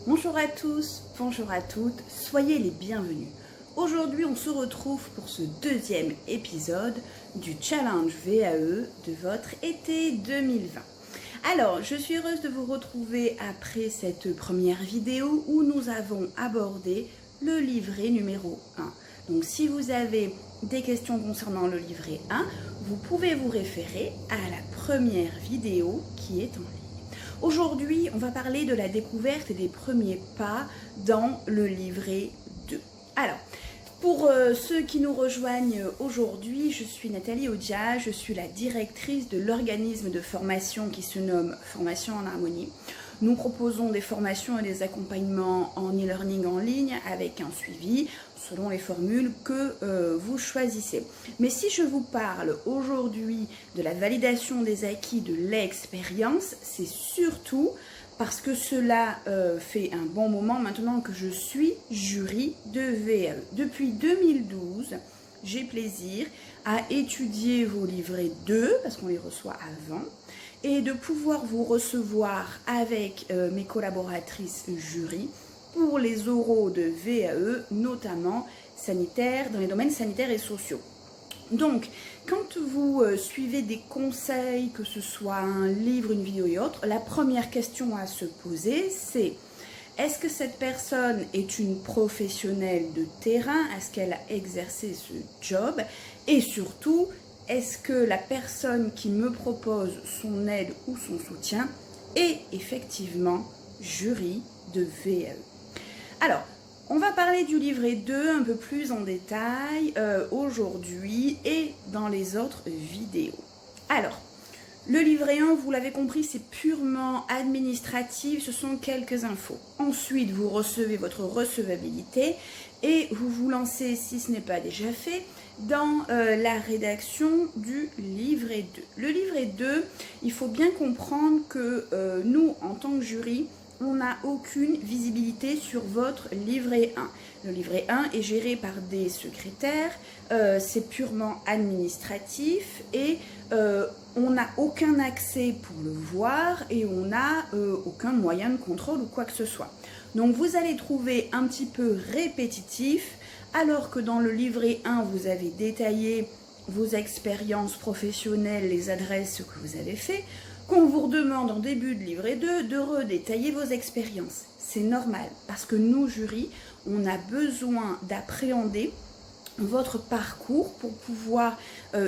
Bonjour à tous, bonjour à toutes, soyez les bienvenus. Aujourd'hui, on se retrouve pour ce deuxième épisode du challenge VAE de votre été 2020. Alors, je suis heureuse de vous retrouver après cette première vidéo où nous avons abordé le livret numéro 1. Donc, si vous avez des questions concernant le livret 1, vous pouvez vous référer à la première vidéo qui est en ligne. Aujourd'hui, on va parler de la découverte et des premiers pas dans le livret 2. Alors, pour ceux qui nous rejoignent aujourd'hui, je suis Nathalie Odia, je suis la directrice de l'organisme de formation qui se nomme Formation en Harmonie. Nous proposons des formations et des accompagnements en e-learning en ligne avec un suivi selon les formules que vous choisissez. Mais si je vous parle aujourd'hui de la validation des acquis de l'expérience, c'est surtout parce que cela fait un bon moment maintenant que je suis jury de VAE. Depuis 2012, j'ai plaisir à étudier vos livrets 2, parce qu'on les reçoit avant, et de pouvoir vous recevoir avec mes collaboratrices jury pour les oraux de VAE, notamment sanitaires, dans les domaines sanitaires et sociaux. Donc, quand vous suivez des conseils, que ce soit un livre, une vidéo et autres, la première question à se poser, c'est est-ce que cette personne est une professionnelle de terrain? Est-ce qu'elle a exercé ce job? Et surtout, est-ce que la personne qui me propose son aide ou son soutien est effectivement jury de VAE? Alors, on va parler du livret 2 un peu plus en détail aujourd'hui et dans les autres vidéos. Alors, le livret 1, vous l'avez compris, c'est purement administratif, ce sont quelques infos. Ensuite, vous recevez votre recevabilité et vous vous lancez, si ce n'est pas déjà fait, dans la rédaction du livret 2. Le livret 2, il faut bien comprendre que nous, en tant que jury, on n'a aucune visibilité sur votre livret 1. Le livret 1 est géré par des secrétaires, c'est purement administratif et on n'a aucun accès pour le voir et on n'a aucun moyen de contrôle ou quoi que ce soit. Donc vous allez trouver un petit peu répétitif, alors que dans le livret 1, vous avez détaillé vos expériences professionnelles, les adresses, ce que vous avez fait, qu'on vous redemande en début de livret 2 de redétailler vos expériences. C'est normal, parce que nous, jury, on a besoin d'appréhender votre parcours pour pouvoir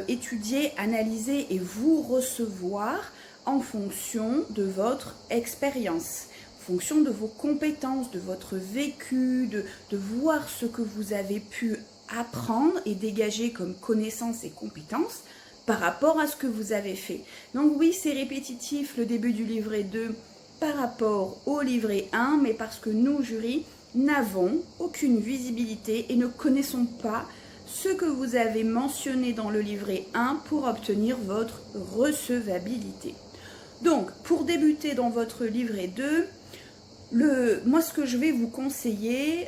étudier, analyser et vous recevoir en fonction de votre expérience, en fonction de vos compétences, de votre vécu, de voir ce que vous avez pu apprendre et dégager comme connaissances et compétences par rapport à ce que vous avez fait. Donc oui, c'est répétitif le début du livret 2 par rapport au livret 1, mais parce que nous, jury, n'avons aucune visibilité et ne connaissons pas ce que vous avez mentionné dans le livret 1 pour obtenir votre recevabilité. Donc, pour débuter dans votre livret 2, moi ce que je vais vous conseiller,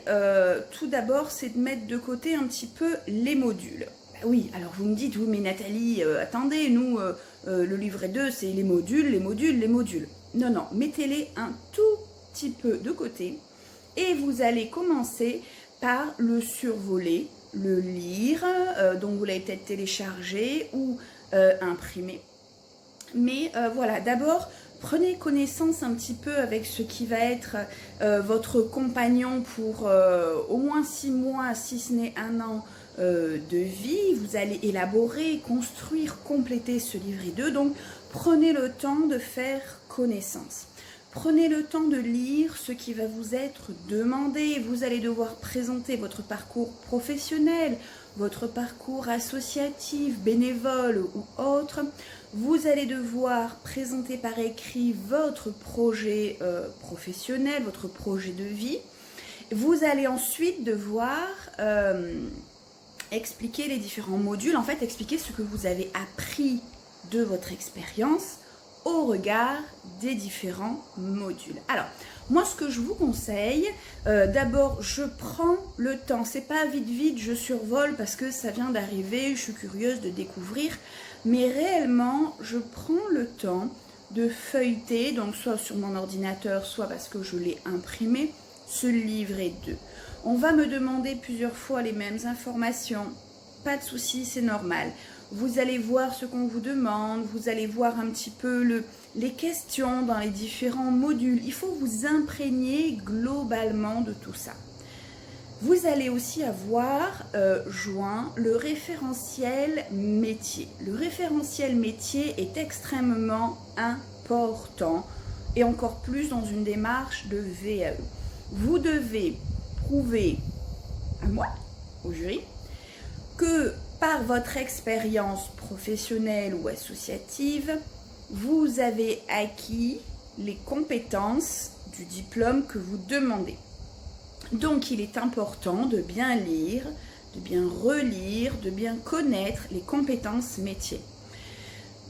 tout d'abord, c'est de mettre de côté un petit peu les modules. Oui, alors vous me dites, oui mais Nathalie, attendez, nous, le livret 2, c'est les modules, les modules, les modules. Non, non, mettez-les un tout petit peu de côté et vous allez commencer par le survoler, le lire, donc vous l'avez peut-être téléchargé ou imprimé. Mais voilà, d'abord, prenez connaissance un petit peu avec ce qui va être votre compagnon pour au moins 6 mois, si ce n'est 1 an, de vie. Vous allez élaborer, construire, compléter ce livret 2. Donc, prenez le temps de faire connaissance. Prenez le temps de lire ce qui va vous être demandé. Vous allez devoir présenter votre parcours professionnel, votre parcours associatif, bénévole ou autre. Vous allez devoir présenter par écrit votre projet professionnel, votre projet de vie. Vous allez ensuite devoir expliquer les différents modules, en fait expliquer ce que vous avez appris de votre expérience au regard des différents modules. Alors, moi ce que je vous conseille, d'abord je prends le temps, c'est pas vite je survole parce que ça vient d'arriver, je suis curieuse de découvrir, mais réellement je prends le temps de feuilleter, donc soit sur mon ordinateur, soit parce que je l'ai imprimé, ce livret 2. On va me demander plusieurs fois les mêmes informations, pas de souci, c'est normal. Vous allez voir ce qu'on vous demande, vous allez voir un petit peu les questions dans les différents modules. Il faut vous imprégner globalement de tout ça. Vous allez aussi avoir joint le référentiel métier. Le référentiel métier est extrêmement important et encore plus dans une démarche de VAE. Vous devez prouver à moi, au jury, que par votre expérience professionnelle ou associative, vous avez acquis les compétences du diplôme que vous demandez. Donc, il est important de bien lire, de bien relire, de bien connaître les compétences métiers.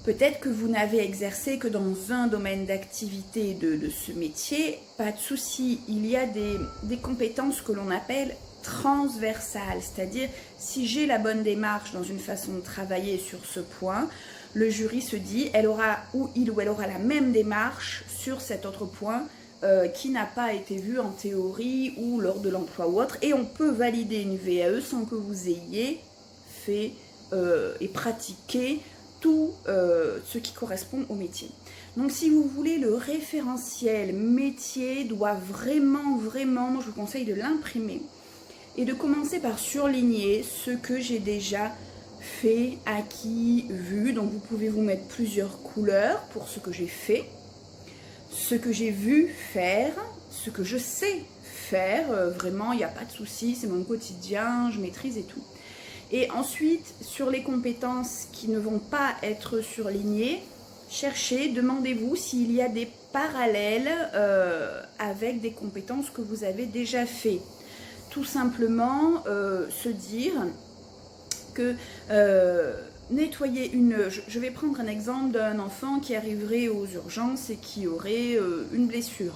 Peut-être que vous n'avez exercé que dans un domaine d'activité de ce métier, pas de souci. Il y a des compétences que l'on appelle transversales, c'est-à-dire si j'ai la bonne démarche dans une façon de travailler sur ce point, le jury se dit il ou elle aura la même démarche sur cet autre point qui n'a pas été vu en théorie ou lors de l'emploi ou autre, et on peut valider une VAE sans que vous ayez fait et pratiqué tout ce qui correspond au métier. Donc si vous voulez, le référentiel métier doit vraiment, moi je vous conseille de l'imprimer et de commencer par surligner ce que j'ai déjà fait, acquis, vu. Donc vous pouvez vous mettre plusieurs couleurs pour ce que j'ai fait, ce que j'ai vu faire, ce que je sais faire, vraiment il n'y a pas de souci, c'est mon quotidien, je maîtrise et tout. Et ensuite, sur les compétences qui ne vont pas être surlignées, cherchez, demandez-vous s'il y a des parallèles avec des compétences que vous avez déjà fait. Tout simplement se dire que nettoyer je vais prendre un exemple d'un enfant qui arriverait aux urgences et qui aurait une blessure.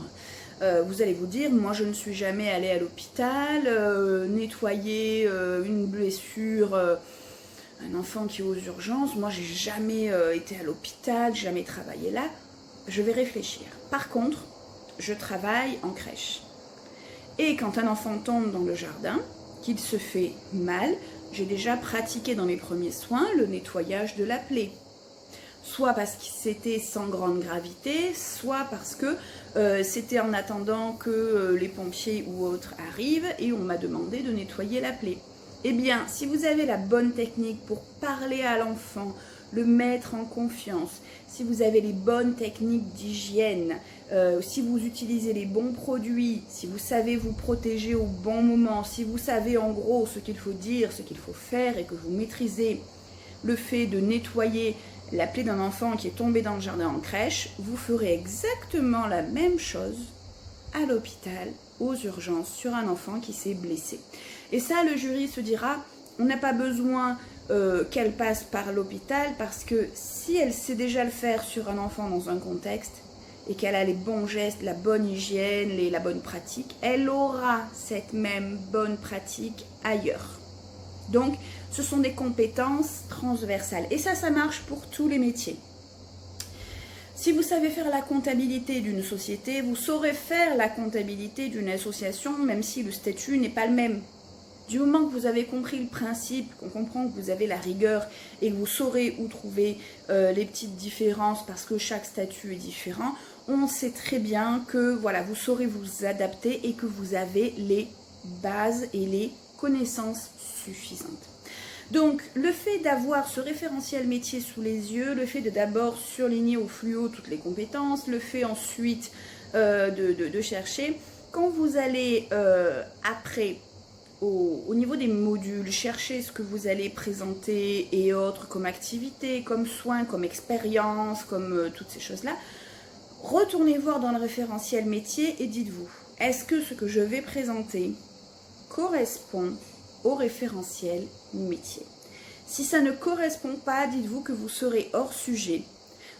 Vous allez vous dire, moi je ne suis jamais allée à l'hôpital, nettoyer une blessure, un enfant qui est aux urgences, moi j'ai jamais été à l'hôpital, jamais travaillé là, je vais réfléchir. Par contre, je travaille en crèche. Et quand un enfant tombe dans le jardin, qu'il se fait mal, j'ai déjà pratiqué dans mes premiers soins le nettoyage de la plaie. Soit parce que c'était sans grande gravité, soit parce que c'était en attendant que les pompiers ou autres arrivent et on m'a demandé de nettoyer la plaie. Eh bien, si vous avez la bonne technique pour parler à l'enfant, le mettre en confiance, si vous avez les bonnes techniques d'hygiène, si vous utilisez les bons produits, si vous savez vous protéger au bon moment, si vous savez en gros ce qu'il faut dire, ce qu'il faut faire et que vous maîtrisez le fait de nettoyer la plaie d'un enfant qui est tombé dans le jardin en crèche, vous ferez exactement la même chose à l'hôpital, aux urgences, sur un enfant qui s'est blessé. Et ça, le jury se dira, on n'a pas besoin qu'elle passe par l'hôpital parce que si elle sait déjà le faire sur un enfant dans un contexte et qu'elle a les bons gestes, la bonne hygiène, la bonne pratique, elle aura cette même bonne pratique ailleurs. Donc, ce sont des compétences transversales. Et ça marche pour tous les métiers. Si vous savez faire la comptabilité d'une société, vous saurez faire la comptabilité d'une association, même si le statut n'est pas le même. Du moment que vous avez compris le principe, qu'on comprend que vous avez la rigueur et que vous saurez où trouver les petites différences parce que chaque statut est différent, on sait très bien que voilà, vous saurez vous adapter et que vous avez les bases et les connaissances suffisantes. Donc, le fait d'avoir ce référentiel métier sous les yeux, le fait de d'abord surligner au fluo toutes les compétences, le fait ensuite de chercher, quand vous allez après, au niveau des modules, chercher ce que vous allez présenter et autres comme activité, comme soins, comme expérience, comme toutes ces choses-là, retournez voir dans le référentiel métier et dites-vous, est-ce que ce que je vais présenter correspond au référentiel métier? Si ça ne correspond pas, dites-vous que vous serez hors sujet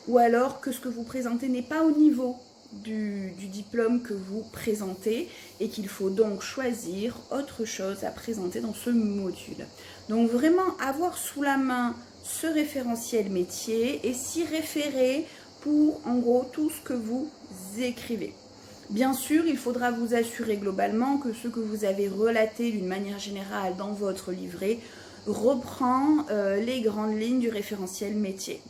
ou alors que ce que vous présentez n'est pas au niveau du diplôme que vous présentez et qu'il faut donc choisir autre chose à présenter dans ce module. Donc vraiment avoir sous la main ce référentiel métier et s'y référer pour en gros tout ce que vous écrivez. Bien sûr, il faudra vous assurer globalement que ce que vous avez relaté d'une manière générale dans votre livret reprend les grandes lignes du référentiel métier.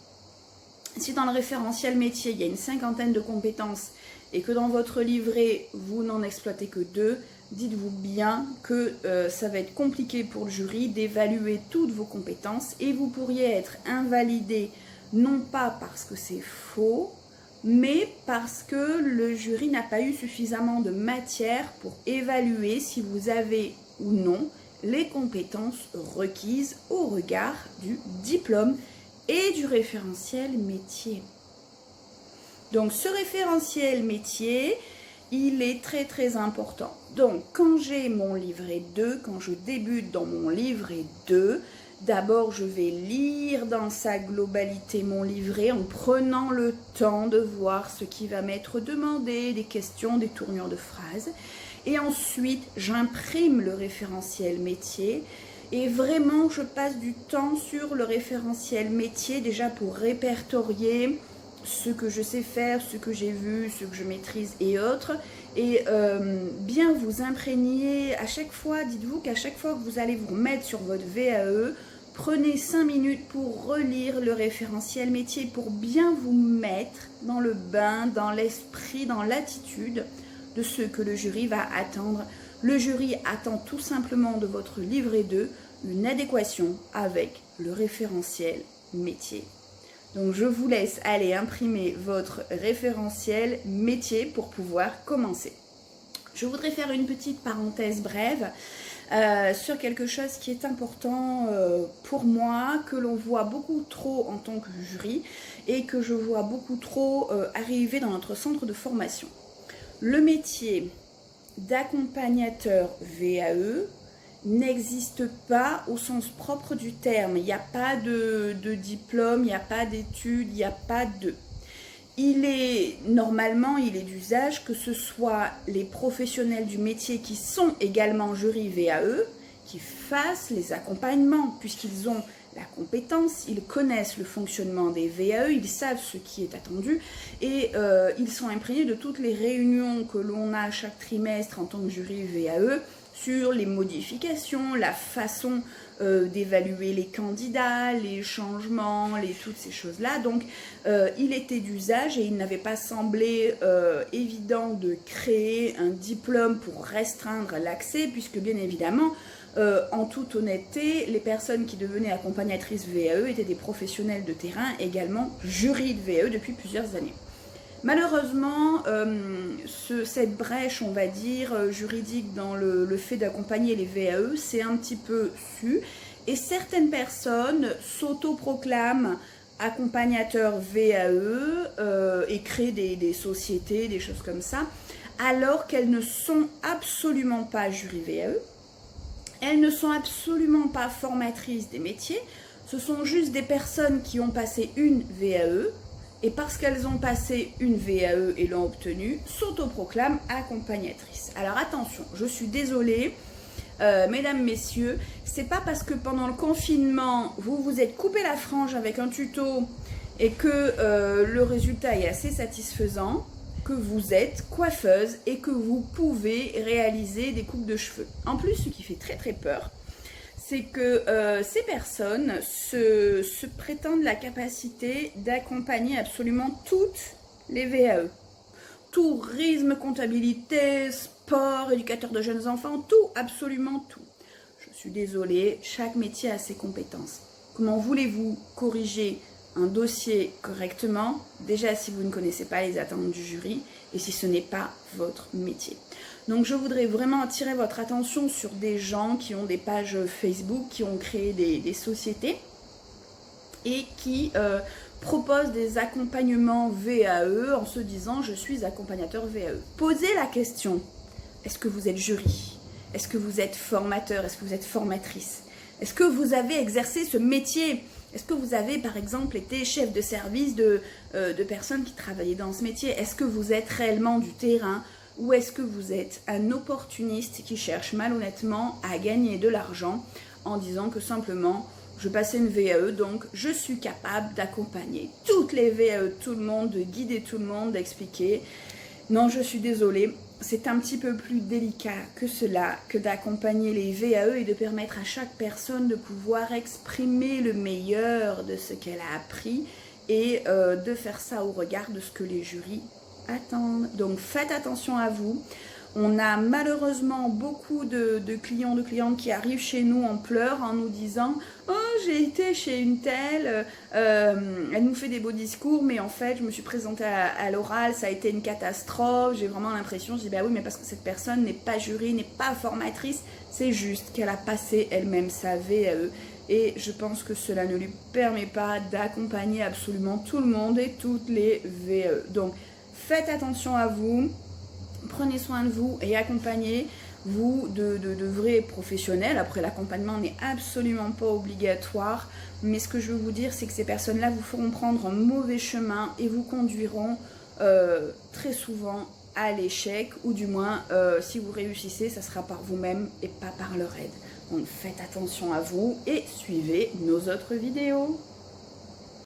Si dans le référentiel métier, il y a une 50aine de compétences et que dans votre livret, vous n'en exploitez que 2, dites-vous bien que ça va être compliqué pour le jury d'évaluer toutes vos compétences et vous pourriez être invalidé non pas parce que c'est faux, mais parce que le jury n'a pas eu suffisamment de matière pour évaluer si vous avez ou non les compétences requises au regard du diplôme et du référentiel métier. Donc ce référentiel métier, il est très très important. Donc quand j'ai mon livret 2, quand je débute dans mon livret 2, d'abord je vais lire dans sa globalité mon livret en prenant le temps de voir ce qui va m'être demandé, des questions, des tournures de phrases. Et ensuite j'imprime le référentiel métier. Et vraiment, je passe du temps sur le référentiel métier déjà pour répertorier ce que je sais faire, ce que j'ai vu, ce que je maîtrise et autres. Et bien vous imprégner à chaque fois, dites-vous qu'à chaque fois que vous allez vous remettre sur votre VAE, prenez 5 minutes pour relire le référentiel métier, pour bien vous mettre dans le bain, dans l'esprit, dans l'attitude de ce que le jury va attendre. Le jury attend tout simplement de votre livret 2 une adéquation avec le référentiel métier. Donc je vous laisse aller imprimer votre référentiel métier pour pouvoir commencer. Je voudrais faire une petite parenthèse brève sur quelque chose qui est important pour moi, que l'on voit beaucoup trop en tant que jury et que je vois beaucoup trop arriver dans notre centre de formation. Le métier d'accompagnateur VAE n'existe pas au sens propre du terme. Il n'y a pas de diplôme, il n'y a pas d'études, il n'y a pas de... Normalement, il est d'usage que ce soit les professionnels du métier qui sont également jury VAE, qui fassent les accompagnements, puisqu'ils ont la compétence, ils connaissent le fonctionnement des VAE, ils savent ce qui est attendu et ils sont imprégnés de toutes les réunions que l'on a chaque trimestre en tant que jury VAE sur les modifications, la façon d'évaluer les candidats, les changements, toutes ces choses-là. Donc, il était d'usage et il n'avait pas semblé évident de créer un diplôme pour restreindre l'accès, puisque bien évidemment, en toute honnêteté, les personnes qui devenaient accompagnatrices VAE étaient des professionnels de terrain, également jury de VAE depuis plusieurs années. Malheureusement, cette brèche, on va dire, juridique dans le fait d'accompagner les VAE, c'est un petit peu su. Et certaines personnes s'autoproclament accompagnateurs VAE et créent des sociétés, des choses comme ça, alors qu'elles ne sont absolument pas jury VAE. Elles ne sont absolument pas formatrices des métiers. Ce sont juste des personnes qui ont passé une VAE. Et parce qu'elles ont passé une VAE et l'ont obtenue, s'autoproclament accompagnatrices. Alors attention, je suis désolée, mesdames, messieurs, c'est pas parce que pendant le confinement, vous vous êtes coupé la frange avec un tuto et que le résultat est assez satisfaisant, que vous êtes coiffeuse et que vous pouvez réaliser des coupes de cheveux. En plus, ce qui fait très très peur, c'est que ces personnes se prétendent la capacité d'accompagner absolument toutes les VAE. Tourisme, comptabilité, sport, éducateur de jeunes enfants, tout, absolument tout. Je suis désolée, chaque métier a ses compétences. Comment voulez-vous corriger un dossier correctement, déjà si vous ne connaissez pas les attentes du jury et si ce n'est pas votre métier. Donc je voudrais vraiment attirer votre attention sur des gens qui ont des pages Facebook, qui ont créé des sociétés et qui proposent des accompagnements VAE en se disant je suis accompagnateur VAE. Posez la question, est-ce que vous êtes jury? Est-ce que vous êtes formateur? Est-ce que vous êtes formatrice? Est-ce que vous avez exercé ce métier? Est-ce que vous avez par exemple été chef de service de personnes qui travaillaient dans ce métier? Est-ce que vous êtes réellement du terrain? Ou est-ce que vous êtes un opportuniste qui cherche malhonnêtement à gagner de l'argent en disant que simplement je passais une VAE, donc je suis capable d'accompagner toutes les VAE, tout le monde, de guider tout le monde, d'expliquer. Non, je suis désolée, c'est un petit peu plus délicat que cela, que d'accompagner les VAE et de permettre à chaque personne de pouvoir exprimer le meilleur de ce qu'elle a appris et de faire ça au regard de ce que les jurys attendent. Donc faites attention à vous. On a malheureusement beaucoup de clients, de clientes qui arrivent chez nous en pleurs en nous disant « Oh, j'ai été chez une telle, elle nous fait des beaux discours, mais en fait, je me suis présentée à l'oral, ça a été une catastrophe, j'ai vraiment l'impression, je dis bah oui, mais parce que cette personne n'est pas jury, n'est pas formatrice, c'est juste qu'elle a passé elle-même sa VAE. Et je pense que cela ne lui permet pas d'accompagner absolument tout le monde et toutes les VAE. Donc, faites attention à vous. Prenez soin de vous et accompagnez-vous de vrais professionnels. Après, l'accompagnement n'est absolument pas obligatoire. Mais ce que je veux vous dire, c'est que ces personnes-là vous feront prendre un mauvais chemin et vous conduiront très souvent à l'échec. Ou du moins, si vous réussissez, ça sera par vous-même et pas par leur aide. Donc faites attention à vous et suivez nos autres vidéos.